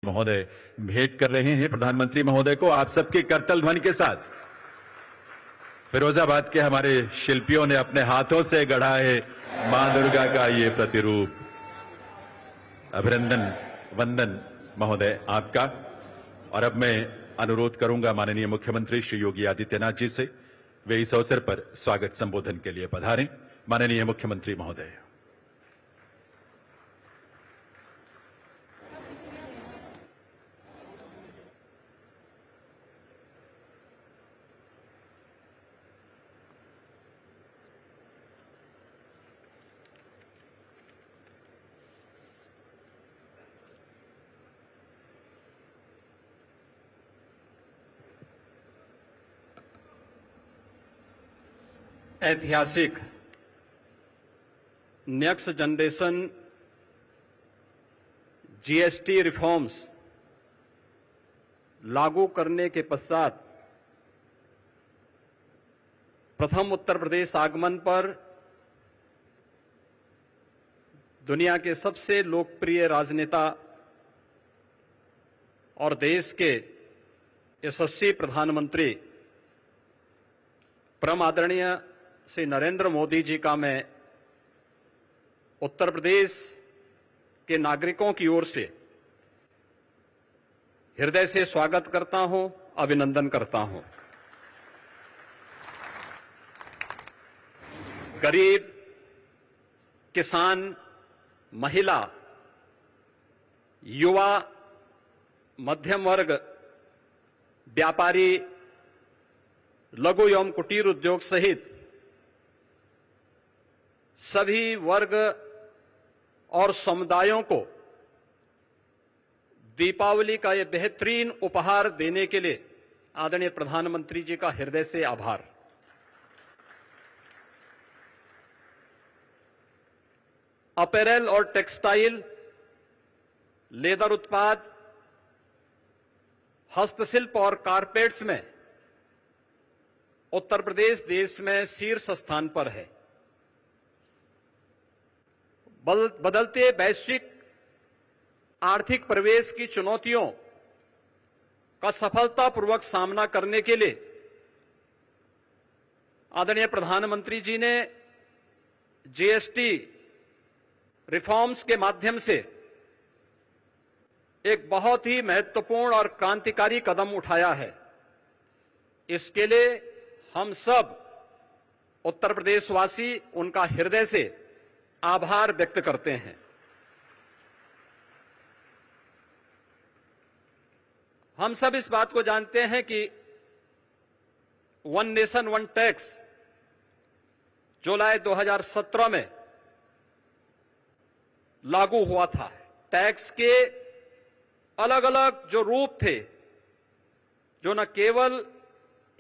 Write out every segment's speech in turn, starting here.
महोदय भेंट कर रहे हैं प्रधानमंत्री महोदय को आप सबके करतल ध्वनि के साथ। फिरोजाबाद के हमारे शिल्पियों ने अपने हाथों से गढ़ा है मां दुर्गा का ये प्रतिरूप। अभिनंदन वंदन महोदय आपका। और अब मैं अनुरोध करूंगा माननीय मुख्यमंत्री श्री योगी आदित्यनाथ जी से, वे इस अवसर पर स्वागत संबोधन के लिए पधारें। माननीय मुख्यमंत्री महोदय। ऐतिहासिक नेक्स्ट जनरेशन जीएसटी रिफॉर्म्स लागू करने के पश्चात प्रथम उत्तर प्रदेश आगमन पर दुनिया के सबसे लोकप्रिय राजनेता और देश के यशस्वी प्रधानमंत्री परम आदरणीय श्री नरेंद्र मोदी जी का मैं उत्तर प्रदेश के नागरिकों की ओर से हृदय से स्वागत करता हूं, अभिनंदन करता हूं। गरीब, किसान, महिला, युवा, मध्यम वर्ग, व्यापारी, लघु एवं कुटीर उद्योग सहित सभी वर्ग और समुदायों को दीपावली का यह बेहतरीन उपहार देने के लिए आदरणीय प्रधानमंत्री जी का हृदय से आभार। अपैरल और टेक्सटाइल, लेदर उत्पाद, हस्तशिल्प और कारपेट्स में उत्तर प्रदेश देश में शीर्ष स्थान पर है। बदलते वैश्विक आर्थिक परिवेश की चुनौतियों का सफलतापूर्वक सामना करने के लिए आदरणीय प्रधानमंत्री जी ने जीएसटी रिफॉर्म्स के माध्यम से एक बहुत ही महत्वपूर्ण और क्रांतिकारी कदम उठाया है। इसके लिए हम सब उत्तर प्रदेशवासी उनका हृदय से आभार व्यक्त करते हैं। हम सब इस बात को जानते हैं कि वन नेशन वन टैक्स जुलाई 2017 में लागू हुआ था। टैक्स के अलग अलग जो रूप थे, जो न केवल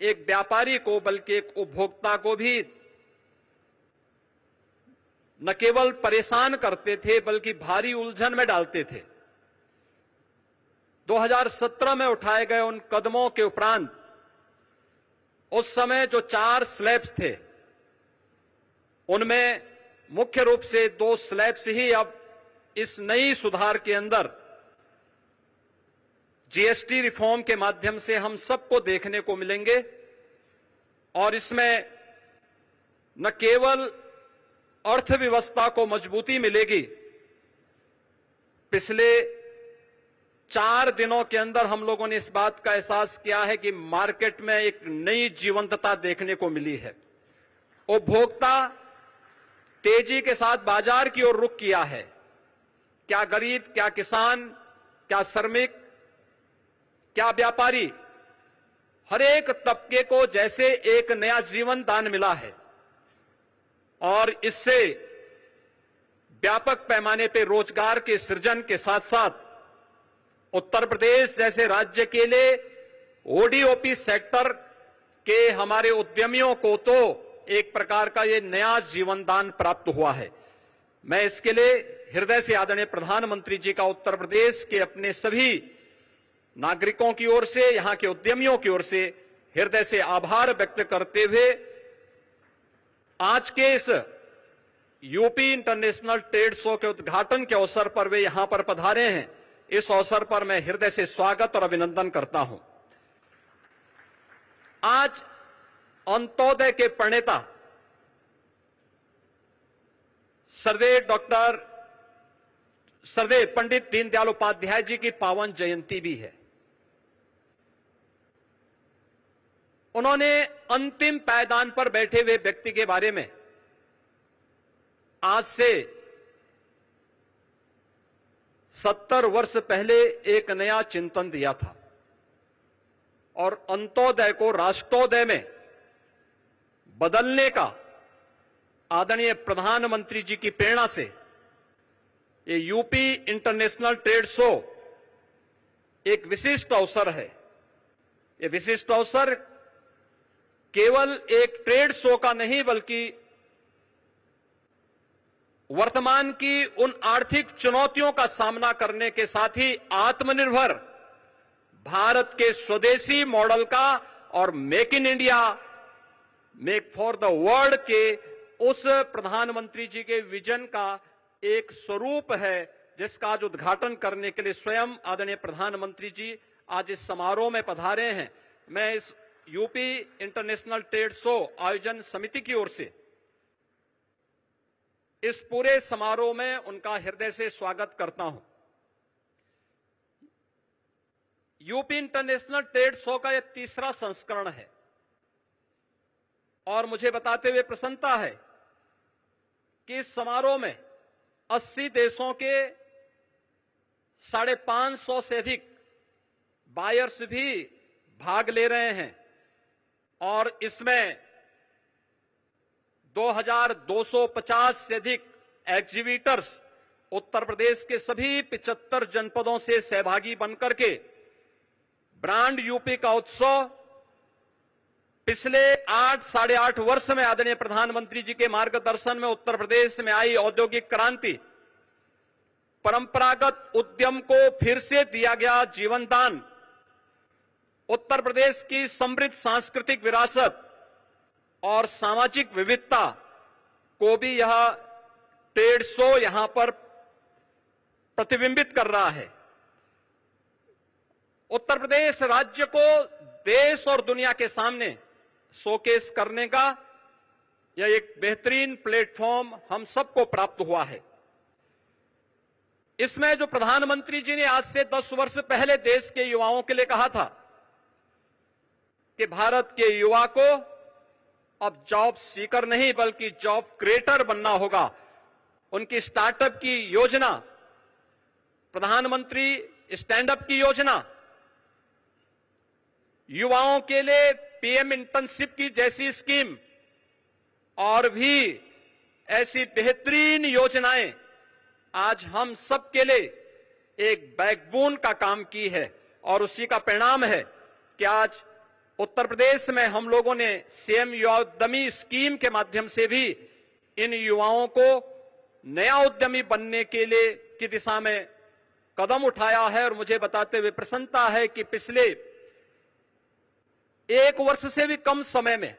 एक व्यापारी को बल्कि एक उपभोक्ता को भी न केवल परेशान करते थे बल्कि भारी उलझन में डालते थे। 2017 में उठाए गए उन कदमों के उपरांत उस समय जो 4 स्लैब्स थे, उनमें मुख्य रूप से 2 स्लैब्स ही अब इस नई सुधार के अंदर जीएसटी रिफॉर्म के माध्यम से हम सबको देखने को मिलेंगे। और इसमें न केवल अर्थव्यवस्था को मजबूती मिलेगी, पिछले 4 दिनों के अंदर हम लोगों ने इस बात का एहसास किया है कि मार्केट में एक नई जीवंतता देखने को मिली है। उपभोक्ता तेजी के साथ बाजार की ओर रुख किया है। क्या गरीब, क्या किसान, क्या श्रमिक, क्या व्यापारी, हर एक तबके को जैसे एक नया जीवन दान मिला है और इससे व्यापक पैमाने पर रोजगार के सृजन के साथ साथ उत्तर प्रदेश जैसे राज्य के लिए ओडीओपी सेक्टर के हमारे उद्यमियों को तो एक प्रकार का ये नया जीवन दान प्राप्त हुआ है। मैं इसके लिए हृदय से आदरणीय प्रधानमंत्री जी का उत्तर प्रदेश के अपने सभी नागरिकों की ओर से, यहां के उद्यमियों की ओर से हृदय से आभार व्यक्त करते हुए आज के इस यूपी इंटरनेशनल ट्रेड शो के उद्घाटन के अवसर पर वे यहां पर पधारे हैं। इस अवसर पर मैं हृदय से स्वागत और अभिनंदन करता हूं। आज अंत्योदय के प्रणेता सरदेव पंडित दीनदयाल उपाध्याय जी की पावन जयंती भी है। उन्होंने अंतिम पायदान पर बैठे हुए व्यक्ति के बारे में आज से 70 वर्ष पहले एक नया चिंतन दिया था और अंत्योदय को राष्ट्रोदय में बदलने का आदरणीय प्रधानमंत्री जी की प्रेरणा से ये यूपी इंटरनेशनल ट्रेड शो एक विशिष्ट अवसर है। ये विशिष्ट अवसर केवल एक ट्रेड शो का नहीं बल्कि वर्तमान की उन आर्थिक चुनौतियों का सामना करने के साथ ही आत्मनिर्भर भारत के स्वदेशी मॉडल का और make in India, make for the world के उस प्रधानमंत्री जी के विजन का एक स्वरूप है, जिसका आज उद्घाटन करने के लिए स्वयं आदरणीय प्रधानमंत्री जी आज इस समारोह में पधारे हैं। मैं इस यूपी इंटरनेशनल ट्रेड शो आयोजन समिति की ओर से इस पूरे समारोह में उनका हृदय से स्वागत करता हूं। यूपी इंटरनेशनल ट्रेड शो का यह तीसरा संस्करण है और मुझे बताते हुए प्रसन्नता है कि इस समारोह में 80 देशों के 550 से अधिक बायर्स भी भाग ले रहे हैं और इसमें 2250 से अधिक एग्जीबिटर्स उत्तर प्रदेश के सभी 75 जनपदों से सहभागी बनकर के ब्रांड यूपी का उत्सव पिछले 8-8.5 वर्ष में आदरणीय प्रधानमंत्री जी के मार्गदर्शन में उत्तर प्रदेश में आई औद्योगिक क्रांति, परंपरागत उद्यम को फिर से दिया गया जीवन दान, उत्तर प्रदेश की समृद्ध सांस्कृतिक विरासत और सामाजिक विविधता को भी यह ट्रेड शो यहां पर प्रतिबिंबित कर रहा है। उत्तर प्रदेश राज्य को देश और दुनिया के सामने शोकेस करने का यह एक बेहतरीन प्लेटफॉर्म हम सबको प्राप्त हुआ है। इसमें जो प्रधानमंत्री जी ने आज से 10 वर्ष पहले देश के युवाओं के लिए कहा था कि भारत के युवा को अब जॉब सीकर नहीं बल्कि जॉब क्रिएटर बनना होगा, उनकी स्टार्टअप की योजना, प्रधानमंत्री स्टैंडअप की योजना, युवाओं के लिए पीएम इंटर्नशिप की जैसी स्कीम और भी ऐसी बेहतरीन योजनाएं आज हम सब के लिए एक बैकबोन का काम की है और उसी का परिणाम है कि आज उत्तर प्रदेश में हम लोगों ने सीएम युवा उद्यमी स्कीम के माध्यम से भी इन युवाओं को नया उद्यमी बनने के लिए की दिशा में कदम उठाया है। और मुझे बताते हुए प्रसन्नता है कि पिछले 1 वर्ष से भी कम समय में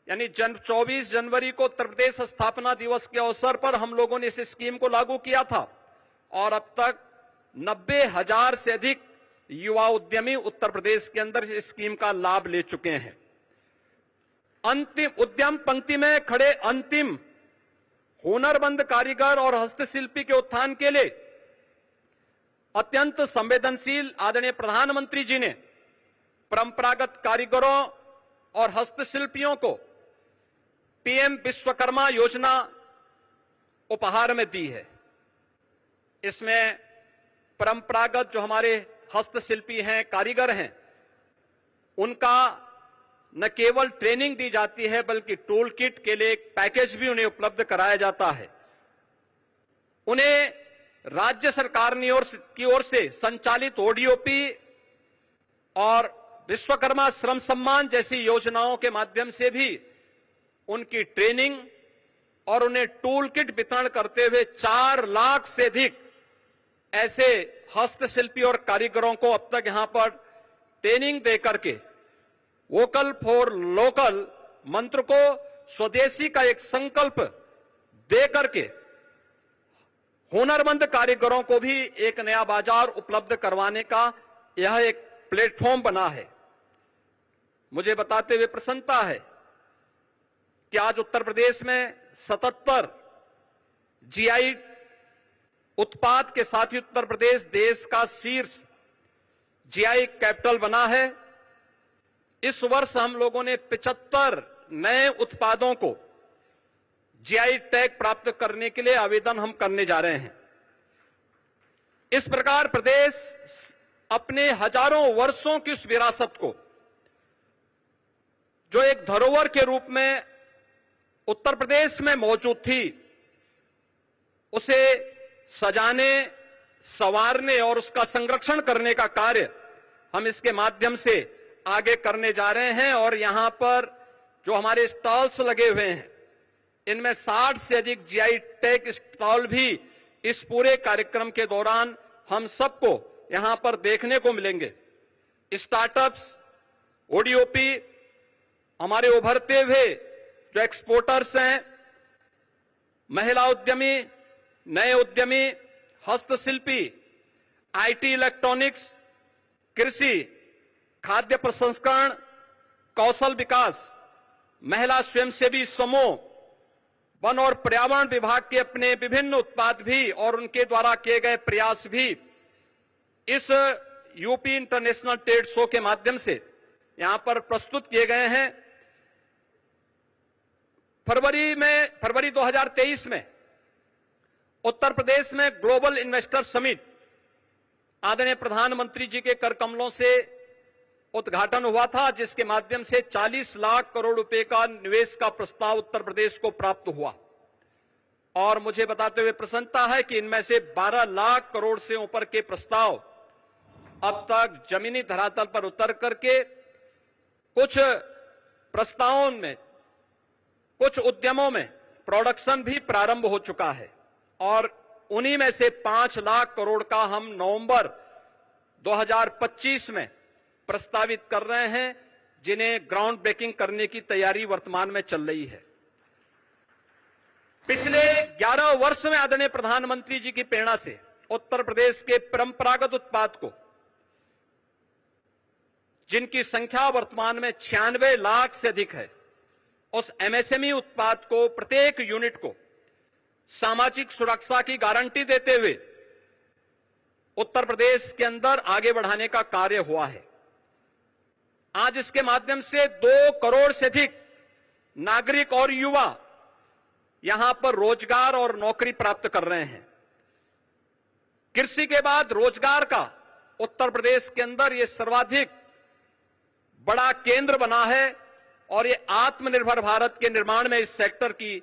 यानी 24 जनवरी को उत्तर प्रदेश स्थापना दिवस के अवसर पर हम लोगों ने इस स्कीम को लागू किया था और अब तक 90,000 से अधिक युवा उद्यमी उत्तर प्रदेश के अंदर इस स्कीम का लाभ ले चुके हैं। अंतिम उद्यम पंक्ति में खड़े अंतिम हुनरमंद कारीगर और हस्तशिल्पी के उत्थान के लिए अत्यंत संवेदनशील आदरणीय प्रधानमंत्री जी ने परंपरागत कारीगरों और हस्तशिल्पियों को पीएम विश्वकर्मा योजना उपहार में दी है। इसमें परंपरागत जो हमारे हस्तशिल्पी हैं, कारीगर हैं, उनका न केवल ट्रेनिंग दी जाती है बल्कि टूल किट के लिए एक पैकेज भी उन्हें उपलब्ध कराया जाता है। उन्हें राज्य सरकार की ओर से संचालित ओडीओपी और विश्वकर्मा श्रम सम्मान जैसी योजनाओं के माध्यम से भी उनकी ट्रेनिंग और उन्हें टूल किट वितरण करते हुए 4 लाख से अधिक ऐसे हस्तशिल्पी और कारीगरों को अब तक यहां पर ट्रेनिंग देकर के वोकल फॉर लोकल मंत्र को स्वदेशी का एक संकल्प देकर के हुनरमंद कारीगरों को भी एक नया बाजार उपलब्ध करवाने का यह एक प्लेटफॉर्म बना है। मुझे बताते हुए प्रसन्नता है कि आज उत्तर प्रदेश में 77 जीआई उत्पाद के साथ ही उत्तर प्रदेश देश का शीर्ष जीआई कैपिटल बना है। इस वर्ष हम लोगों ने 75 नए उत्पादों को जीआई टैग प्राप्त करने के लिए आवेदन हम करने जा रहे हैं। इस प्रकार प्रदेश अपने हजारों वर्षों की उस विरासत को, जो एक धरोहर के रूप में उत्तर प्रदेश में मौजूद थी, उसे सजाने, संवारने और उसका संरक्षण करने का कार्य हम इसके माध्यम से आगे करने जा रहे हैं। और यहां पर जो हमारे स्टॉल्स लगे हुए हैं, इनमें 60 से अधिक जीआई टैग स्टॉल भी इस पूरे कार्यक्रम के दौरान हम सबको यहां पर देखने को मिलेंगे। स्टार्टअप्स, ओडीओपी, हमारे उभरते हुए जो एक्सपोर्टर्स हैं, महिला उद्यमी, नए उद्यमी, हस्तशिल्पी, आईटी, इलेक्ट्रॉनिक्स, कृषि, खाद्य प्रसंस्करण, कौशल विकास, महिला स्वयंसेवी समूह, वन और पर्यावरण विभाग के अपने विभिन्न उत्पाद भी और उनके द्वारा किए गए प्रयास भी इस यूपी इंटरनेशनल ट्रेड शो के माध्यम से यहां पर प्रस्तुत किए गए हैं। फरवरी 2023 में उत्तर प्रदेश में ग्लोबल इन्वेस्टर समिट आदरणीय प्रधानमंत्री जी के कर कमलों से उद्घाटन हुआ था, जिसके माध्यम से 40 लाख करोड़ रुपए का निवेश का प्रस्ताव उत्तर प्रदेश को प्राप्त हुआ। और मुझे बताते हुए प्रसन्नता है कि इनमें से 12 लाख करोड़ से ऊपर के प्रस्ताव अब तक जमीनी धरातल पर उतर करके कुछ प्रस्तावों में, कुछ उद्यमों में प्रोडक्शन भी प्रारंभ हो चुका है। और उन्हीं में से 5 लाख करोड़ का हम नवंबर 2025 में प्रस्तावित कर रहे हैं, जिन्हें ग्राउंड ब्रेकिंग करने की तैयारी वर्तमान में चल रही है। पिछले 11 वर्ष में आदरणीय प्रधानमंत्री जी की प्रेरणा से उत्तर प्रदेश के परंपरागत उत्पाद को, जिनकी संख्या वर्तमान में 96 लाख से अधिक है, उस एमएसएमई उत्पाद को, प्रत्येक यूनिट को सामाजिक सुरक्षा की गारंटी देते हुए उत्तर प्रदेश के अंदर आगे बढ़ाने का कार्य हुआ है। आज इसके माध्यम से 2 करोड़ से अधिक नागरिक और युवा यहां पर रोजगार और नौकरी प्राप्त कर रहे हैं। कृषि के बाद रोजगार का उत्तर प्रदेश के अंदर यह सर्वाधिक बड़ा केंद्र बना है और ये आत्मनिर्भर भारत के निर्माण में इस सेक्टर की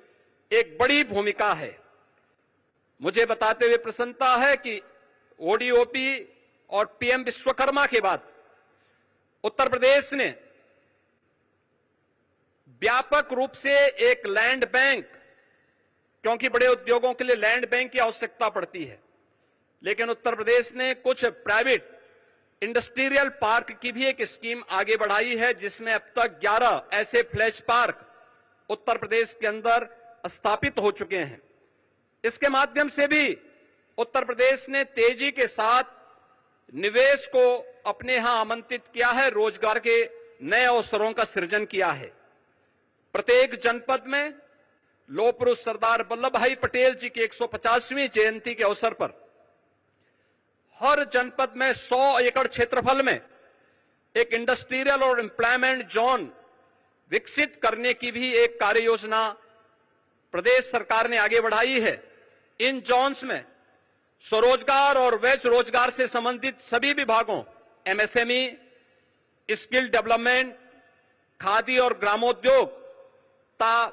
एक बड़ी भूमिका है। मुझे बताते हुए प्रसन्नता है कि ओडीओपी और पीएम विश्वकर्मा के बाद उत्तर प्रदेश ने व्यापक रूप से एक लैंड बैंक, क्योंकि बड़े उद्योगों के लिए लैंड बैंक की आवश्यकता पड़ती है, लेकिन उत्तर प्रदेश ने कुछ प्राइवेट इंडस्ट्रियल पार्क की भी एक स्कीम आगे बढ़ाई है, जिसमें अब तक 11 ऐसे फ्लैश पार्क उत्तर प्रदेश के अंदर स्थापित हो चुके हैं। इसके माध्यम से भी उत्तर प्रदेश ने तेजी के साथ निवेश को अपने यहां आमंत्रित किया है, रोजगार के नए अवसरों का सृजन किया है। प्रत्येक जनपद में लौह पुरुष सरदार वल्लभ भाई पटेल जी की 150वीं जयंती के अवसर पर हर जनपद में 100 एकड़ क्षेत्रफल में एक इंडस्ट्रियल और एम्प्लॉयमेंट जोन विकसित करने की भी एक कार्य योजना प्रदेश सरकार ने आगे बढ़ाई है। इन जोन्स में स्वरोजगार और वैश्य रोजगार से संबंधित सभी विभागों, एमएसएमई, स्किल डेवलपमेंट, खादी और ग्रामोद्योग तथा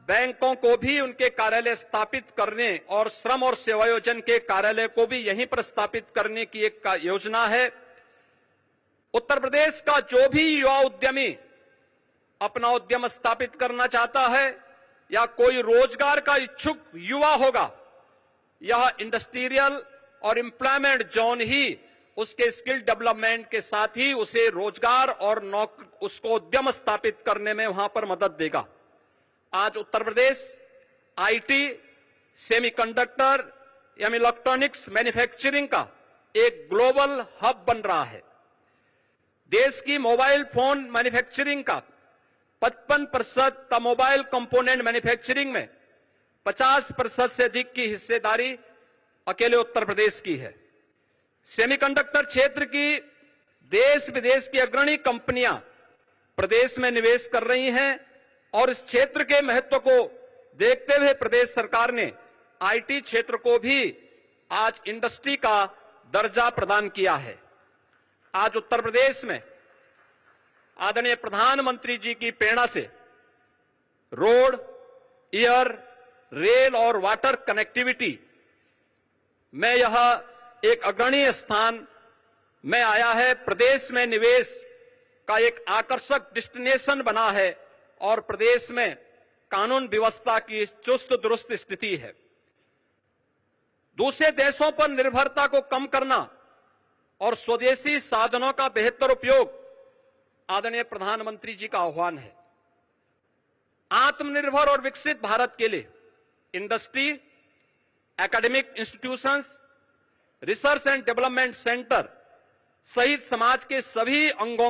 बैंकों को भी उनके कार्यालय स्थापित करने और श्रम और सेवायोजन के कार्यालय को भी यहीं पर स्थापित करने की एक योजना है। उत्तर प्रदेश का जो भी युवा उद्यमी अपना उद्यम स्थापित करना चाहता है या कोई रोजगार का इच्छुक युवा होगा, यह इंडस्ट्रियल और एम्प्लॉयमेंट जोन ही उसके स्किल डेवलपमेंट के साथ ही उसे रोजगार और उसको उद्यम स्थापित करने में वहां पर मदद देगा। आज उत्तर प्रदेश आईटी, सेमीकंडक्टर, एवं इलेक्ट्रॉनिक्स मैन्युफैक्चरिंग का एक ग्लोबल हब बन रहा है। देश की मोबाइल फोन मैन्युफैक्चरिंग का 55% तथा मोबाइल कंपोनेंट मैन्युफैक्चरिंग में 50% से अधिक की हिस्सेदारी अकेले उत्तर प्रदेश की है। सेमीकंडक्टर क्षेत्र की देश विदेश की अग्रणी कंपनियां प्रदेश में निवेश कर रही हैं और इस क्षेत्र के महत्व को देखते हुए प्रदेश सरकार ने आईटी क्षेत्र को भी आज इंडस्ट्री का दर्जा प्रदान किया है। आज उत्तर प्रदेश में आदरणीय प्रधानमंत्री जी की प्रेरणा से रोड, एयर, रेल और वाटर कनेक्टिविटी में यह एक अग्रणी स्थान में आया है। प्रदेश में निवेश का एक आकर्षक डेस्टिनेशन बना है और प्रदेश में कानून व्यवस्था की चुस्त दुरुस्त स्थिति है। दूसरे देशों पर निर्भरता को कम करना और स्वदेशी साधनों का बेहतर उपयोग आदरणीय प्रधानमंत्री जी का आह्वान है। आत्मनिर्भर और विकसित भारत के लिए industry, academic institutions, research and development centre सहित समाज के सभी अंगों